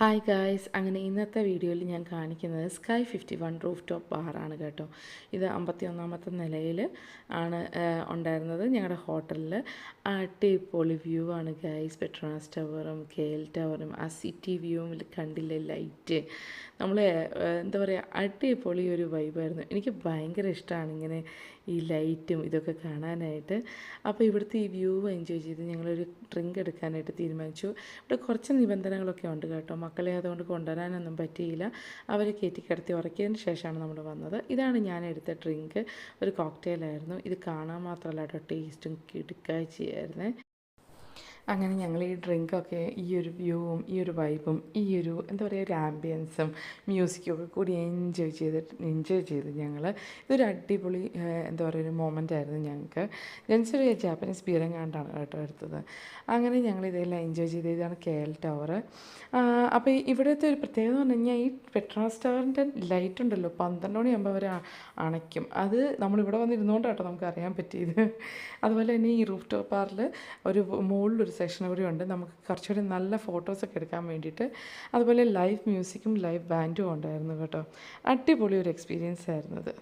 Hi guys, അങ്ങനെ ഇന്നത്തെ വീഡിയോയിൽ ഞാൻ കാണിക്കുന്നത് സ്കൈ 51 റൂഫ് ടോപ്പ് ബാറാണ് കേട്ടോ. ഇത് 51ാമത്തെ നിലയിൽ ആണ് ഉണ്ടായിരുന്നത് ഞങ്ങളുടെ ഹോട്ടലിൽ. അടിപൊളി വ്യൂ ആണ് ഗായ്സ്. പെട്രോണാസ് ടവറും KL ടവറും ആ സിറ്റി വ്യൂവും കണ്ടില്ലേ ലൈറ്റ്. നമ്മൾ എന്താ പറയുക, അടിപൊളി ഒരു വൈബായിരുന്നു. എനിക്ക് ഭയങ്കര ഇഷ്ടമാണ് ഇങ്ങനെ ഈ ലൈറ്റും ഇതൊക്കെ കാണാനായിട്ട്. അപ്പോൾ ഇവിടുത്തെ ഈ വ്യൂ എൻജോയ് ചെയ്ത് ഞങ്ങളൊരു ഡ്രിങ്ക് എടുക്കാനായിട്ട് തീരുമാനിച്ചു. ഇവിടെ കുറച്ച് നിബന്ധനകളൊക്കെ ഉണ്ട് കേട്ടോ. മക്കളെ അതുകൊണ്ട് കൊണ്ടുവരാനൊന്നും പറ്റിയില്ല. അവരെ കയറ്റിക്കിടത്തി ഉറക്കിയതിന് ശേഷമാണ് നമ്മൾ വന്നത്. ഇതാണ് ഞാൻ എടുത്ത ഡ്രിങ്ക്. ഒരു കോക്ടെയിലായിരുന്നു. ഇത് കാണാൻ മാത്രമല്ല കേട്ടോ, ടേസ്റ്റും കിടുക്കാഴ്ചയായിരുന്നേ. അങ്ങനെ ഞങ്ങൾ ഈ ഡ്രിങ്കൊക്കെ ഈ ഒരു വ്യൂവും ഈ ഒരു വൈബും ഈ ഒരു എന്താ പറയുക ഒരു ആംബിയൻസും മ്യൂസിക്കും ഒക്കെ കൂടി എൻജോയ് ചെയ്ത് ഞങ്ങൾ ഇതൊരു അടിപൊളി എന്താ പറയുക ഒരു മൊമെൻ്റ് ആയിരുന്നു ഞങ്ങൾക്ക്. ജെൻസൊരു ജാപ്പനീസ് ബിയറും കണ്ടാണ് കേട്ടോ എടുത്തത്. അങ്ങനെ ഞങ്ങൾ ഇതെല്ലാം എൻജോയ് ചെയ്ത്. ഇതാണ് KL ടവർ. അപ്പോൾ ഇവിടുത്തെ ഒരു പ്രത്യേകത എന്ന് പറഞ്ഞു കഴിഞ്ഞാൽ ഈ പെട്രോണാസ് ടവറിൻ്റെ ലൈറ്റ് ഉണ്ടല്ലോ 12 മണിയാകുമ്പോൾ അവർ അണയ്ക്കും. അത് നമ്മളിവിടെ വന്നിരുന്നുകൊണ്ട് കേട്ടോ നമുക്ക് അറിയാൻ പറ്റിയത്. അതുപോലെ തന്നെ ഈ റൂഫ് ടോപ്പ് ബാറിൽ ഒരു മുകളിലൊരു സെക്ഷൻ കൂടി ഉണ്ട് നമുക്ക് കുറച്ചുകൂടി നല്ല ഫോട്ടോസൊക്കെ എടുക്കാൻ വേണ്ടിയിട്ട്. അതുപോലെ ലൈവ് മ്യൂസിക്കും ലൈവ് ബാൻഡും ഉണ്ടായിരുന്നു കേട്ടോ. അടിപൊളി ഒരു എക്സ്പീരിയൻസ് ആയിരുന്നു അത്.